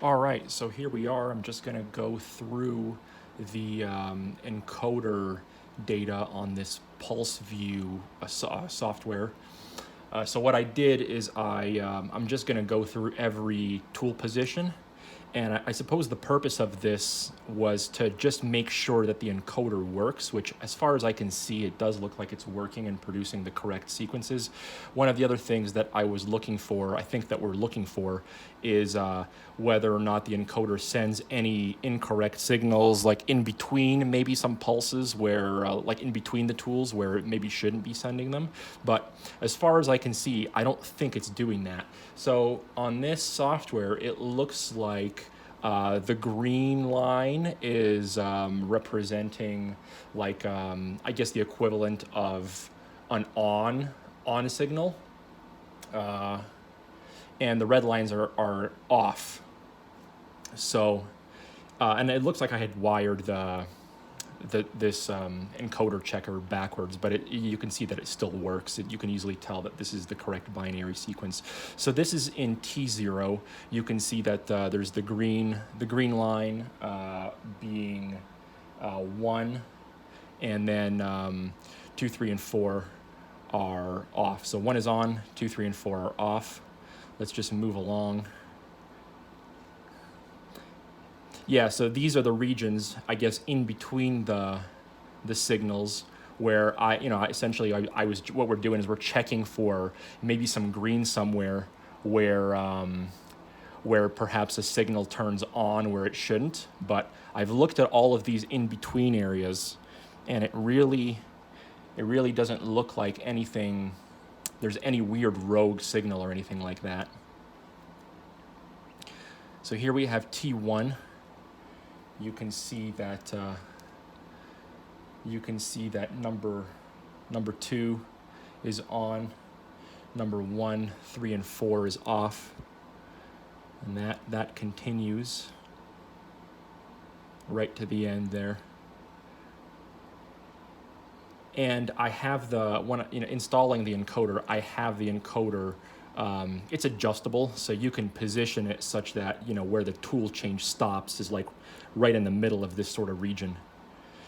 All right, so here we are. I'm just going to go through the encoder data on this Pulse View software. So what I did is I'm just going to go through every tool position. And I suppose the purpose of this was to just make sure that the encoder works, which as far as I can see, it does look like it's working and producing the correct sequences. One of the other things that I was looking for, I think that we're looking for, is whether or not the encoder sends any incorrect signals, like in between maybe some pulses where, like in between the tools where it maybe shouldn't be sending them. But as far as I can see, I don't think it's doing that. So on this software, it looks like the green line is representing like, I guess the equivalent of an on signal. And the red lines are off. So, and it looks like I had wired this encoder checker backwards, but you can see that it still works. You can easily tell that this is the correct binary sequence. So this is in T0. You can see that there's the green line being 1, and then 2, 3, and 4 are off. So 1 is on, 2, 3, and 4 are off. Let's just move along. Yeah, so these are the regions, I guess, in between the signals where essentially what we're doing is we're checking for maybe some green somewhere where perhaps a signal turns on where it shouldn't. But I've looked at all of these in between areas, and it really doesn't look like there's any weird rogue signal or anything like that. So here we have T1. You can see that number 2 is on, number 1, 3, and 4 is off, and that continues right to the end there. And I have installing the encoder. I have the encoder. It's adjustable, so you can position it such that where the tool change stops is like right in the middle of this sort of region,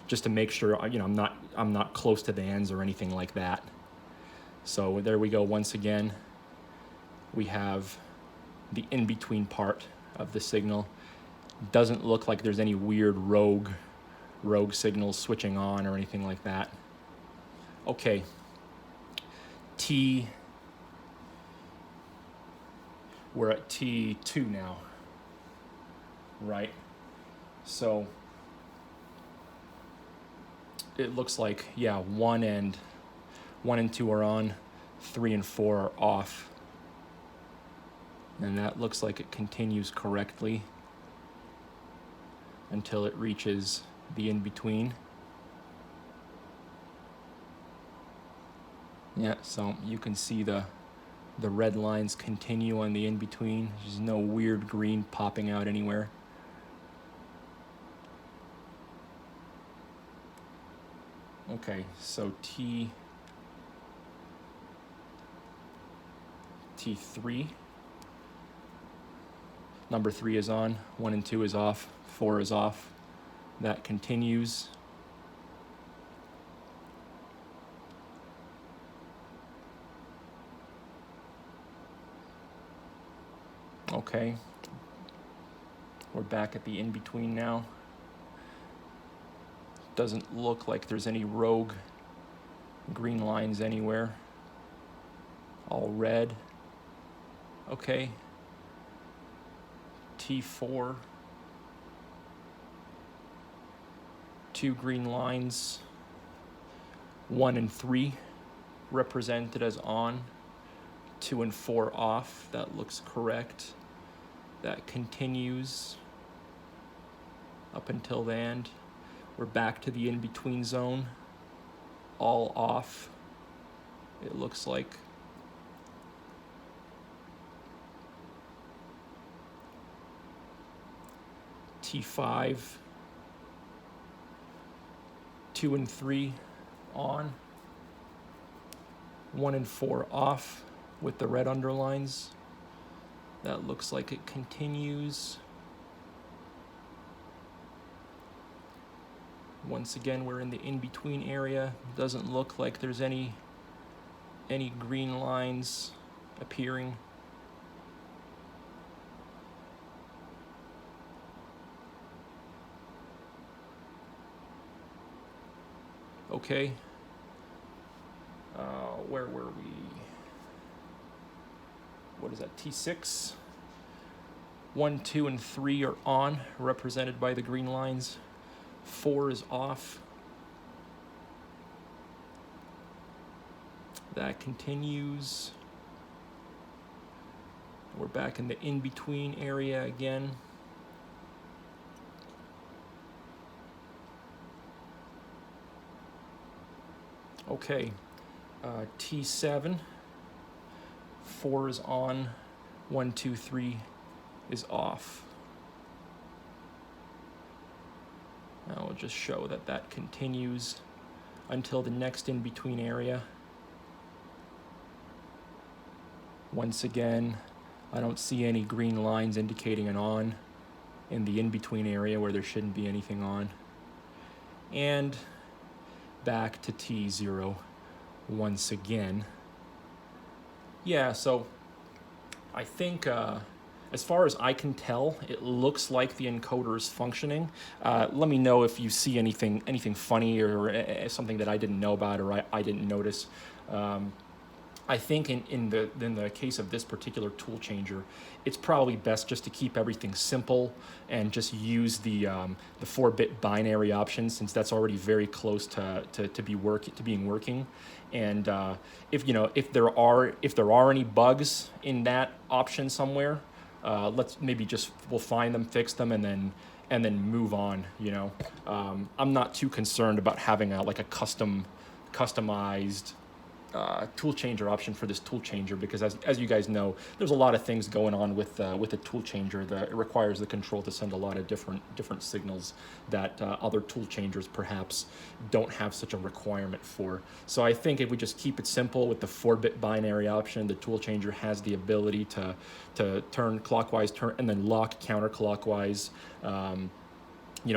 just to make sure I'm not close to the ends or anything like that. So there we go. Once again, we have the in-between part of the signal. Doesn't look like there's any weird rogue signals switching on or anything like that. Okay, we're at T2 now, right? So it looks like, yeah, 1 and 2 are on, 3 and 4 are off. And that looks like it continues correctly until it reaches the in-between. Yeah, so you can see the red lines continue on the in-between. There's no weird green popping out anywhere. Okay, so T3. Number 3 is on, 1 and 2 is off, 4 is off. That continues. Okay, we're back at the in-between now. Doesn't look like there's any rogue green lines anywhere. All red. Okay. T4. 2 green lines. 1 and 3 represented as on. 2 and 4 off. That looks correct. That continues up until the end. We're back to the in-between zone. All off, it looks like. T5. 2 and 3 on. 1 and 4 off with the red underlines. That looks like it continues. Once again, we're in the in-between area. Doesn't look like there's any green lines appearing. Okay. Where were we? What is that, T6? 1, 2, and 3 are on, represented by the green lines. 4 is off. That continues. We're back in the in-between area again. Okay, T7, 4 is on, 1, 2, 3 is off. Now we'll just show that that continues until the next in-between area. Once again, I don't see any green lines indicating an on in the in-between area where there shouldn't be anything on. And back to T0 once again. Yeah, so I think as far as I can tell, it looks like the encoder is functioning. Let me know if you see anything funny or something that I didn't know about or I didn't notice. I think in the case of this particular tool changer, it's probably best just to keep everything simple and just use the 4-bit binary option, since that's already very close to being working. And if there are any bugs in that option somewhere, we'll find them, fix them, and then move on. I'm not too concerned about having a customized tool changer option for this tool changer, because as you guys know, there's a lot of things going on with the tool changer that it requires the control to send a lot of different signals that other tool changers perhaps don't have such a requirement for. So I think if we just keep it simple with the 4-bit binary option, the tool changer has the ability to turn clockwise, and then lock counterclockwise.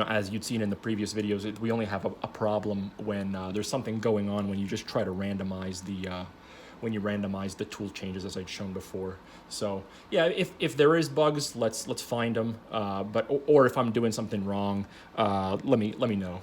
As you'd seen in the previous videos, we only have a problem when there's something going on when you just try to randomize the tool changes, as I'd shown before. So yeah, if there is bugs, let's find them. Or if I'm doing something wrong, let me know.